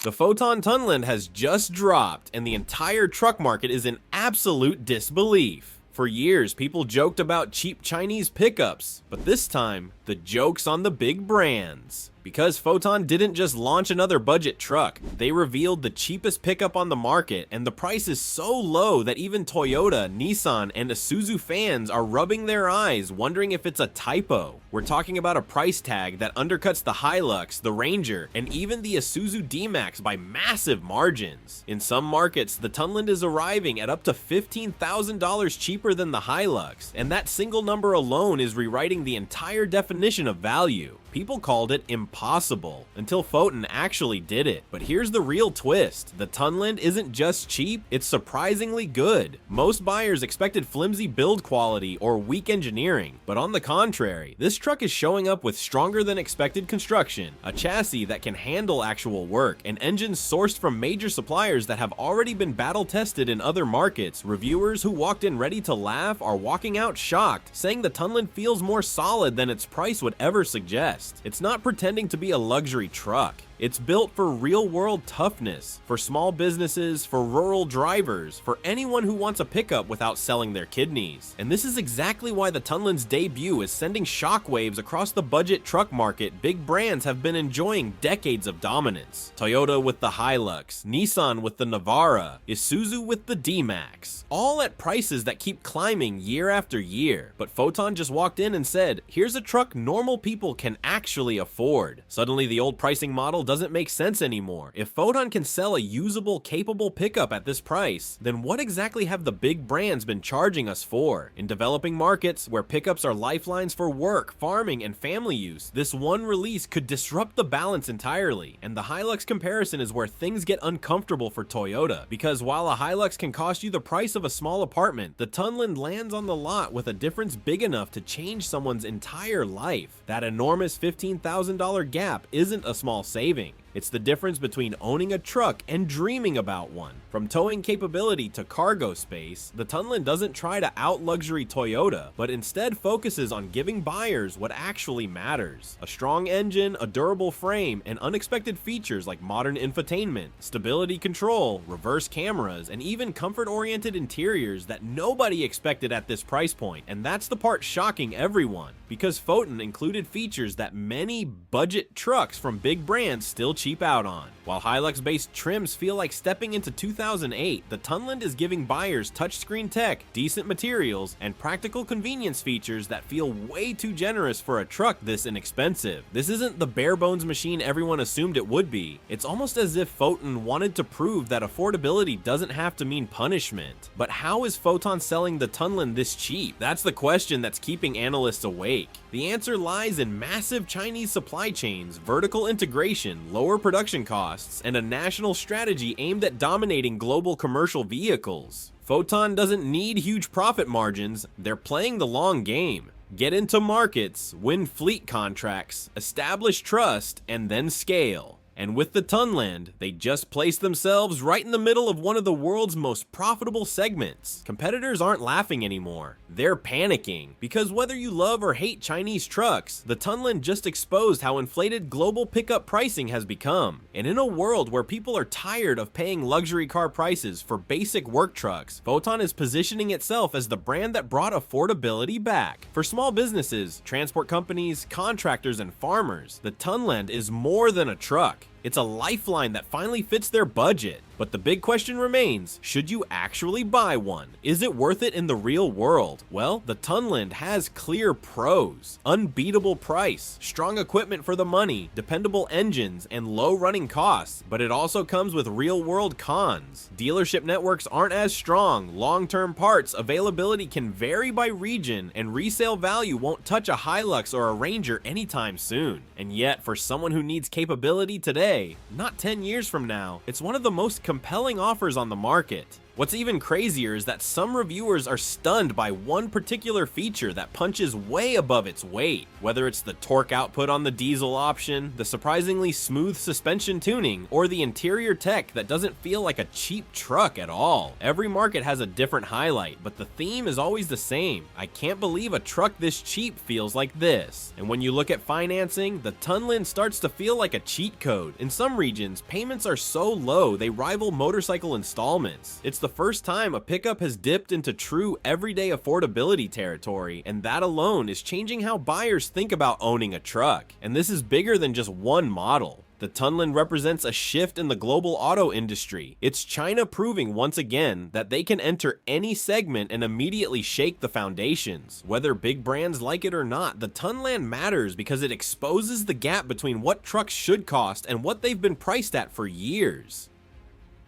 The Foton Tunland has just dropped, and the entire truck market is in absolute disbelief. For years, people joked about cheap Chinese pickups, but this time, the joke's on the big brands. Because Foton didn't just launch another budget truck, they revealed the cheapest pickup on the market, and the price is so low that even Toyota, Nissan, and Isuzu fans are rubbing their eyes wondering if it's a typo. We're talking about a price tag that undercuts the Hilux, the Ranger, and even the Isuzu D-Max by massive margins. In some markets, the Tunland is arriving at up to $15,000 cheaper than the Hilux, and that single number alone is rewriting the entire definition of value. People called it impossible until Foton actually did it. But here's the real twist. The Tunland isn't just cheap, it's surprisingly good. Most buyers expected flimsy build quality or weak engineering, but on the contrary, this truck is showing up with stronger than expected construction, a chassis that can handle actual work, and engines sourced from major suppliers that have already been battle tested in other markets. Reviewers who walked in ready to laugh are walking out shocked, saying the Tunland feels more solid than its price would ever suggest. It's not pretending to be a luxury truck. It's built for real-world toughness, for small businesses, for rural drivers, for anyone who wants a pickup without selling their kidneys. And this is exactly why the Tunland's debut is sending shockwaves across the budget truck market big brands have been enjoying decades of dominance. Toyota with the Hilux, Nissan with the Navara, Isuzu with the D-Max, all at prices that keep climbing year after year. But Foton just walked in and said, here's a truck normal people can actually afford. Suddenly the old pricing model doesn't make sense anymore. If Foton can sell a usable, capable pickup at this price, then what exactly have the big brands been charging us for? In developing markets, where pickups are lifelines for work, farming, and family use, this one release could disrupt the balance entirely. And the Hilux comparison is where things get uncomfortable for Toyota, because while a Hilux can cost you the price of a small apartment, the Tunland lands on the lot with a difference big enough to change someone's entire life. That enormous $15,000 gap isn't a small saving. It's the difference between owning a truck and dreaming about one. From towing capability to cargo space, the Tunland doesn't try to out-luxury Toyota, but instead focuses on giving buyers what actually matters. A strong engine, a durable frame, and unexpected features like modern infotainment, stability control, reverse cameras, and even comfort-oriented interiors that nobody expected at this price point. And that's the part shocking everyone, because Foton included features that many budget trucks from big brands still cheap out on. While Hilux-based trims feel like stepping into 2008, the Tunland is giving buyers touchscreen tech, decent materials, and practical convenience features that feel way too generous for a truck this inexpensive. This isn't the bare-bones machine everyone assumed it would be. It's almost as if Foton wanted to prove that affordability doesn't have to mean punishment. But how is Foton selling the Tunland this cheap? That's the question that's keeping analysts awake. The answer lies in massive Chinese supply chains, vertical integration, lower production costs, and a national strategy aimed at dominating global commercial vehicles. Foton doesn't need huge profit margins, they're playing the long game. Get into markets, win fleet contracts, establish trust, and then scale. And with the Tunland, they just placed themselves right in the middle of one of the world's most profitable segments. Competitors aren't laughing anymore. They're panicking. Because whether you love or hate Chinese trucks, the Tunland just exposed how inflated global pickup pricing has become. And in a world where people are tired of paying luxury car prices for basic work trucks, Foton is positioning itself as the brand that brought affordability back. For small businesses, transport companies, contractors, and farmers, the Tunland is more than a truck. It's a lifeline that finally fits their budget. But the big question remains, should you actually buy one? Is it worth it in the real world? Well, the Tunland has clear pros: unbeatable price, strong equipment for the money, dependable engines, and low running costs. But it also comes with real-world cons. Dealership networks aren't as strong, long-term parts availability can vary by region, and resale value won't touch a Hilux or a Ranger anytime soon. And yet, for someone who needs capability today, not 10 years from now, it's one of the most compelling offers on the market. What's even crazier is that some reviewers are stunned by one particular feature that punches way above its weight. Whether it's the torque output on the diesel option, the surprisingly smooth suspension tuning, or the interior tech that doesn't feel like a cheap truck at all. Every market has a different highlight, but the theme is always the same. I can't believe a truck this cheap feels like this. And when you look at financing, the Tunland starts to feel like a cheat code. In some regions, payments are so low they rival motorcycle installments. It's the first time a pickup has dipped into true everyday affordability territory, and that alone is changing how buyers think about owning a truck. And this is bigger than just one model. The Tunland represents a shift in the global auto industry. It's China proving once again that they can enter any segment and immediately shake the foundations. Whether big brands like it or not, the Tunland matters because it exposes the gap between what trucks should cost and what they've been priced at for years.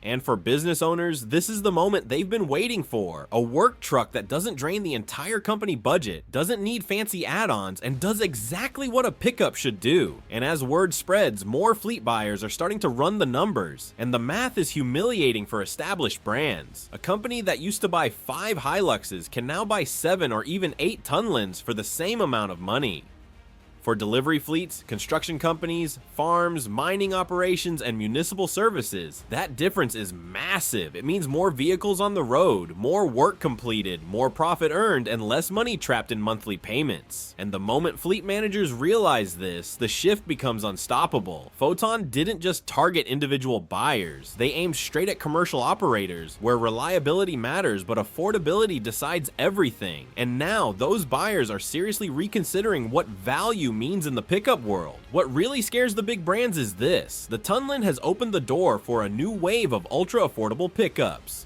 And for business owners, this is the moment they've been waiting for. A work truck that doesn't drain the entire company budget, doesn't need fancy add-ons, and does exactly what a pickup should do. And as word spreads, more fleet buyers are starting to run the numbers. And the math is humiliating for established brands. A company that used to buy 5 Hiluxes can now buy 7 or even 8 Tunlands for the same amount of money. For delivery fleets, construction companies, farms, mining operations, and municipal services, that difference is massive. It means more vehicles on the road, more work completed, more profit earned, and less money trapped in monthly payments. And the moment fleet managers realize this, the shift becomes unstoppable. Foton didn't just target individual buyers. They aimed straight at commercial operators, where reliability matters but affordability decides everything. And now, those buyers are seriously reconsidering what value means in the pickup world. What really scares the big brands is this: the Tunland has opened the door for a new wave of ultra-affordable pickups.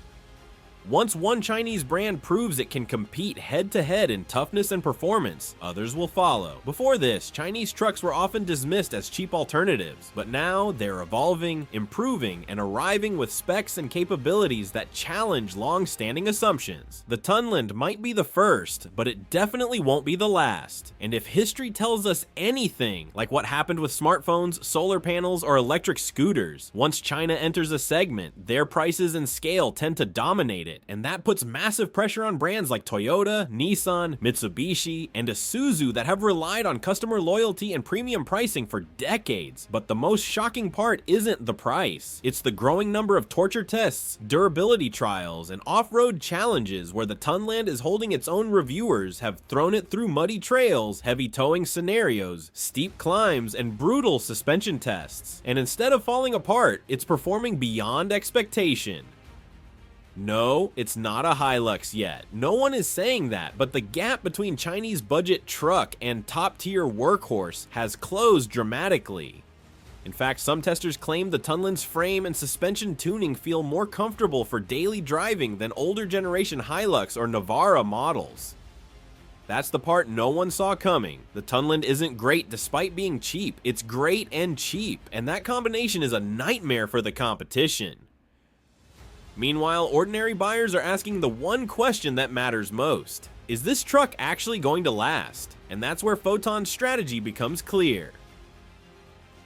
Once one Chinese brand proves it can compete head-to-head in toughness and performance, others will follow. Before this, Chinese trucks were often dismissed as cheap alternatives, but now they're evolving, improving, and arriving with specs and capabilities that challenge long-standing assumptions. The Tunland might be the first, but it definitely won't be the last. And if history tells us anything, like what happened with smartphones, solar panels, or electric scooters, once China enters a segment, their prices and scale tend to dominate it. And that puts massive pressure on brands like Toyota, Nissan, Mitsubishi, and Isuzu that have relied on customer loyalty and premium pricing for decades. But the most shocking part isn't the price. It's the growing number of torture tests, durability trials, and off-road challenges where the Tunland is holding its own. Reviewers have thrown it through muddy trails, heavy towing scenarios, steep climbs, and brutal suspension tests. And instead of falling apart, it's performing beyond expectation. No, it's not a Hilux yet. No one is saying that, but the gap between Chinese budget truck and top-tier workhorse has closed dramatically. In fact, some testers claim the Tunland's frame and suspension tuning feel more comfortable for daily driving than older generation Hilux or Navara models. That's the part no one saw coming. The Tunland isn't great despite being cheap. It's great and cheap, and that combination is a nightmare for the competition. Meanwhile, ordinary buyers are asking the one question that matters most: is this truck actually going to last? And that's where Foton's strategy becomes clear.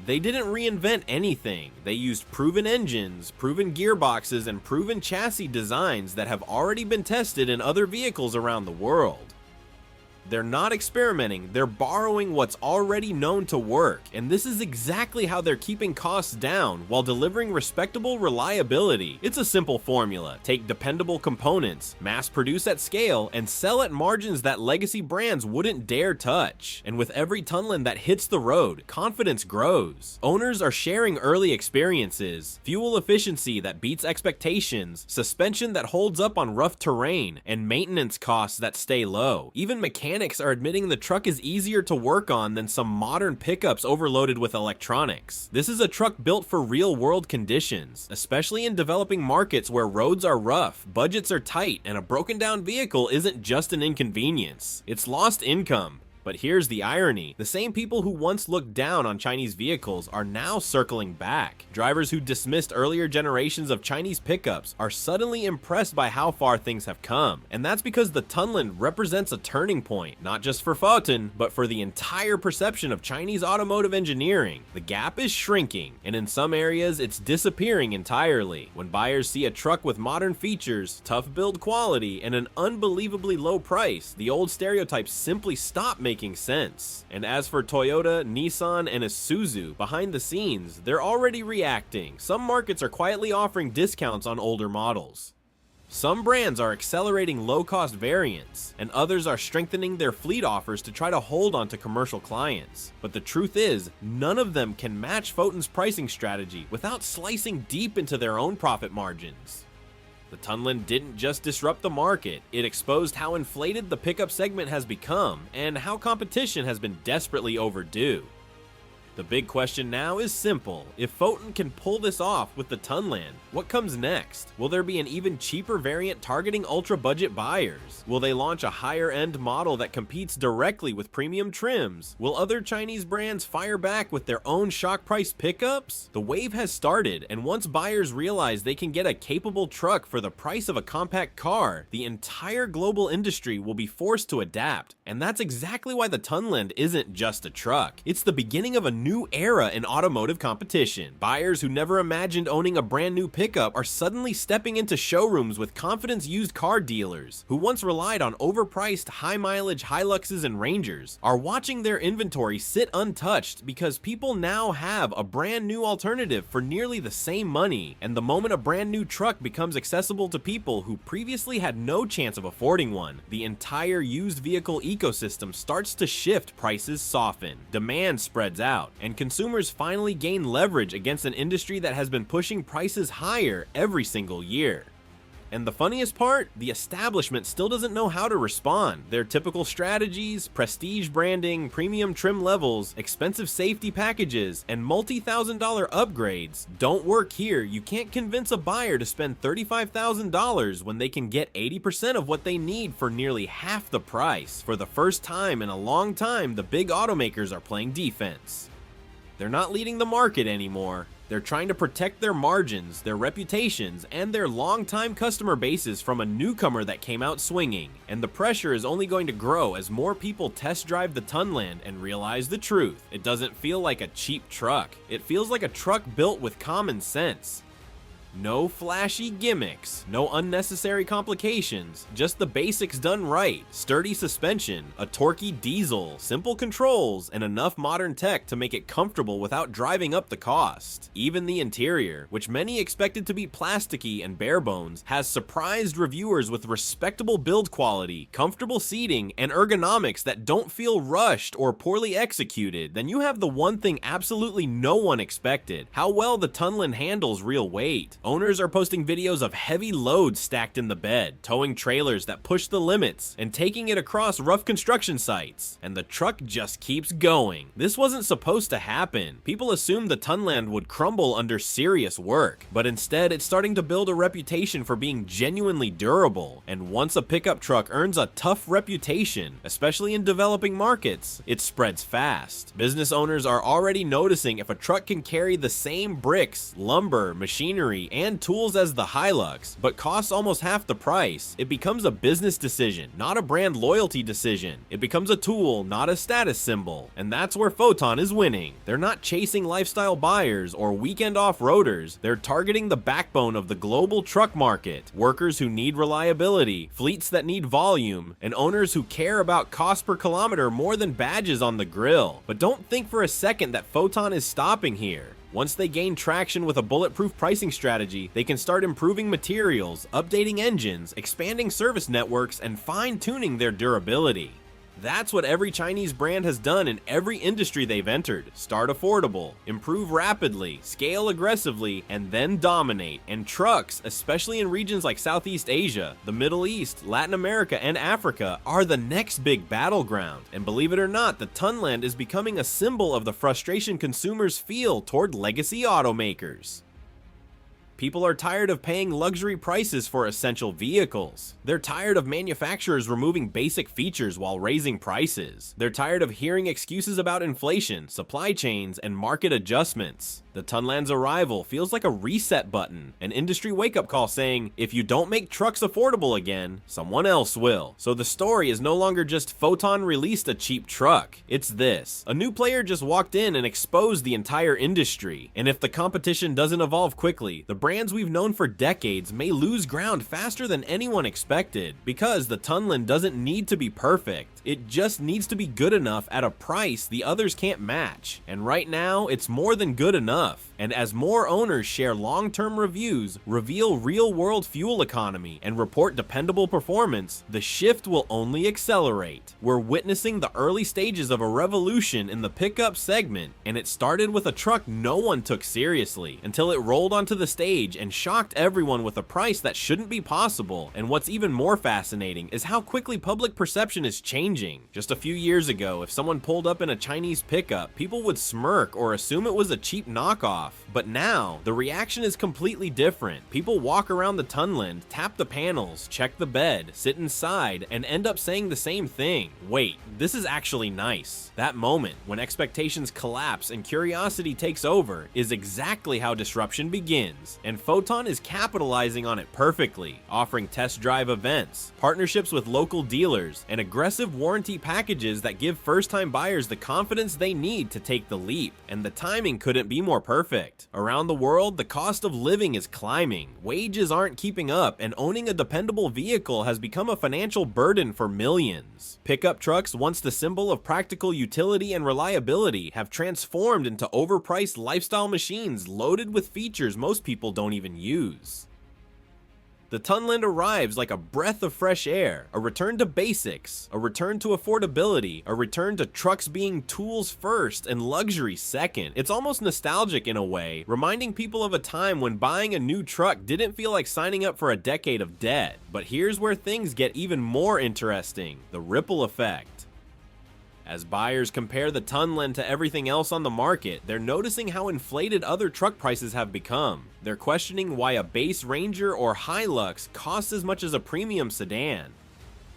They didn't reinvent anything. They used proven engines, proven gearboxes, and proven chassis designs that have already been tested in other vehicles around the world. They're not experimenting, they're borrowing what's already known to work, and this is exactly how they're keeping costs down while delivering respectable reliability. It's a simple formula: take dependable components, mass produce at scale, and sell at margins that legacy brands wouldn't dare touch. And with every Tunland that hits the road, confidence grows. Owners are sharing early experiences, fuel efficiency that beats expectations, suspension that holds up on rough terrain, and maintenance costs that stay low. Even mechanics are admitting the truck is easier to work on than some modern pickups overloaded with electronics. This is a truck built for real-world conditions, especially in developing markets where roads are rough, budgets are tight, and a broken-down vehicle isn't just an inconvenience. It's lost income. But here's the irony. The same people who once looked down on Chinese vehicles are now circling back. Drivers who dismissed earlier generations of Chinese pickups are suddenly impressed by how far things have come. And that's because the Tunland represents a turning point, not just for Foton, but for the entire perception of Chinese automotive engineering. The gap is shrinking, and in some areas it's disappearing entirely. When buyers see a truck with modern features, tough build quality, and an unbelievably low price, the old stereotypes simply stop making sense. And as for Toyota, Nissan, and Isuzu, behind the scenes, they're already reacting. Some markets are quietly offering discounts on older models. Some brands are accelerating low-cost variants, and others are strengthening their fleet offers to try to hold on to commercial clients. But the truth is, none of them can match Foton's pricing strategy without slicing deep into their own profit margins. The Tunland didn't just disrupt the market, it exposed how inflated the pickup segment has become and how competition has been desperately overdue. The big question now is simple. If Foton can pull this off with the Tunland, what comes next? Will there be an even cheaper variant targeting ultra-budget buyers? Will they launch a higher-end model that competes directly with premium trims? Will other Chinese brands fire back with their own shock-priced pickups? The wave has started, and once buyers realize they can get a capable truck for the price of a compact car, the entire global industry will be forced to adapt. And that's exactly why the Tunland isn't just a truck. It's the beginning of a new era in automotive competition. Buyers who never imagined owning a brand new pickup are suddenly stepping into showrooms with confidence used car dealers who once relied on overpriced high mileage Hiluxes and Rangers are watching their inventory sit untouched because people now have a brand new alternative for nearly the same money. And the moment a brand new truck becomes accessible to people who previously had no chance of affording one, the entire used vehicle ecosystem starts to shift. Prices soften, demand spreads out, and consumers finally gain leverage against an industry that has been pushing prices higher every single year. And the funniest part, the establishment still doesn't know how to respond. Their typical strategies, prestige branding, premium trim levels, expensive safety packages, and multi-$1,000 upgrades don't work here. You can't convince a buyer to spend $35,000 when they can get 80% of what they need for nearly half the price. For the first time in a long time, the big automakers are playing defense. They're not leading the market anymore. They're trying to protect their margins, their reputations, and their long-time customer bases from a newcomer that came out swinging. And the pressure is only going to grow as more people test drive the Tunland and realize the truth. It doesn't feel like a cheap truck. It feels like a truck built with common sense. No flashy gimmicks, no unnecessary complications, just the basics done right. Sturdy suspension, a torquey diesel, simple controls, and enough modern tech to make it comfortable without driving up the cost. Even the interior, which many expected to be plasticky and bare bones, has surprised reviewers with respectable build quality, comfortable seating, and ergonomics that don't feel rushed or poorly executed. Then you have the one thing absolutely no one expected: how well the Tunland handles real weight. Owners are posting videos of heavy loads stacked in the bed, towing trailers that push the limits, and taking it across rough construction sites. And the truck just keeps going. This wasn't supposed to happen. People assumed the Tunland would crumble under serious work, but instead it's starting to build a reputation for being genuinely durable. And once a pickup truck earns a tough reputation, especially in developing markets, it spreads fast. Business owners are already noticing if a truck can carry the same bricks, lumber, machinery, and tools as the Hilux, but costs almost half the price. It becomes a business decision, not a brand loyalty decision. It becomes a tool, not a status symbol. And that's where Foton is winning. They're not chasing lifestyle buyers or weekend off-roaders. They're targeting the backbone of the global truck market. Workers who need reliability, fleets that need volume, and owners who care about cost per kilometer more than badges on the grill. But don't think for a second that Foton is stopping here. Once they gain traction with a bulletproof pricing strategy, they can start improving materials, updating engines, expanding service networks, and fine-tuning their durability. That's what every Chinese brand has done in every industry they've entered. Start affordable, improve rapidly, scale aggressively, and then dominate. And trucks, especially in regions like Southeast Asia, the Middle East, Latin America, and Africa, are the next big battleground. And believe it or not, the Tunland is becoming a symbol of the frustration consumers feel toward legacy automakers. People are tired of paying luxury prices for essential vehicles. They're tired of manufacturers removing basic features while raising prices. They're tired of hearing excuses about inflation, supply chains, and market adjustments. The Tunland's arrival feels like a reset button, an industry wake-up call saying, if you don't make trucks affordable again, someone else will. So the story is no longer just Foton released a cheap truck. It's this. A new player just walked in and exposed the entire industry. And if the competition doesn't evolve quickly, the brands we've known for decades may lose ground faster than anyone expected. Because the Tunland doesn't need to be perfect. It just needs to be good enough at a price the others can't match. And right now, it's more than good enough. And as more owners share long-term reviews, reveal real-world fuel economy, and report dependable performance, the shift will only accelerate. We're witnessing the early stages of a revolution in the pickup segment, and it started with a truck no one took seriously, until it rolled onto the stage and shocked everyone with a price that shouldn't be possible. And what's even more fascinating is how quickly public perception is changing. Just a few years ago, if someone pulled up in a Chinese pickup, people would smirk or assume it was a cheap knockoff. But now, the reaction is completely different. People walk around the Tunland, tap the panels, check the bed, sit inside, and end up saying the same thing. Wait, this is actually nice. That moment, when expectations collapse and curiosity takes over, is exactly how disruption begins. And Foton is capitalizing on it perfectly, offering test drive events, partnerships with local dealers, and aggressive warranty packages that give first-time buyers the confidence they need to take the leap. And the timing couldn't be more perfect. Around the world, the cost of living is climbing, wages aren't keeping up, and owning a dependable vehicle has become a financial burden for millions. Pickup trucks, once the symbol of practical utility and reliability, have transformed into overpriced lifestyle machines loaded with features most people don't even use. The Tunland arrives like a breath of fresh air, a return to basics, a return to affordability, a return to trucks being tools first and luxury second. It's almost nostalgic in a way, reminding people of a time when buying a new truck didn't feel like signing up for a decade of debt. But here's where things get even more interesting: the ripple effect. As buyers compare the Tunland to everything else on the market, they're noticing how inflated other truck prices have become. They're questioning why a base Ranger or Hilux costs as much as a premium sedan.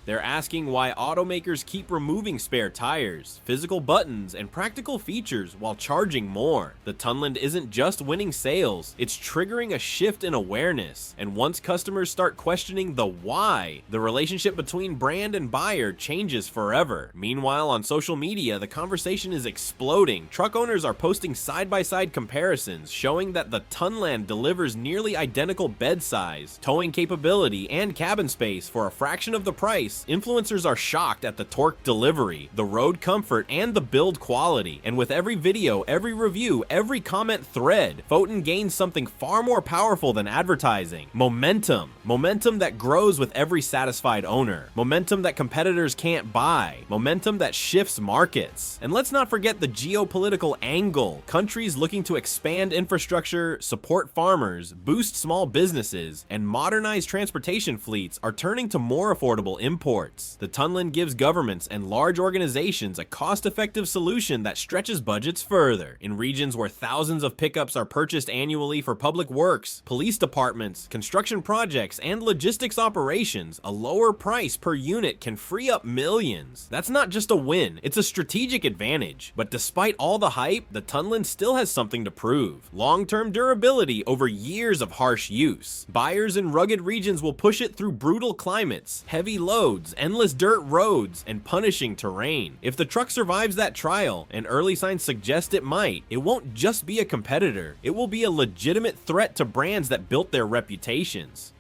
They're asking why automakers keep removing spare tires, physical buttons, and practical features while charging more. The Tunland isn't just winning sales, it's triggering a shift in awareness. And once customers start questioning the why, the relationship between brand and buyer changes forever. Meanwhile, on social media, the conversation is exploding. Truck owners are posting side-by-side comparisons, showing that the Tunland delivers nearly identical bed size, towing capability, and cabin space for a fraction of the price. Influencers are shocked at the torque delivery, the road comfort, and the build quality. And with every video, every review, every comment thread, Foton gains something far more powerful than advertising: momentum. Momentum that grows with every satisfied owner. Momentum that competitors can't buy. Momentum that shifts markets. And let's not forget the geopolitical angle. Countries looking to expand infrastructure, support farmers, boost small businesses, and modernize transportation fleets are turning to more affordable imports. The Tunland gives governments and large organizations a cost-effective solution that stretches budgets further. In regions where thousands of pickups are purchased annually for public works, police departments, construction projects, and logistics operations, a lower price per unit can free up millions. That's not just a win, it's a strategic advantage. But despite all the hype, the Tunland still has something to prove: long-term durability over years of harsh use. Buyers in rugged regions will push it through brutal climates, heavy loads, endless dirt roads, and punishing terrain. If the truck survives that trial, and early signs suggest it might, it won't just be a competitor, it will be a legitimate threat to brands that built their reputations.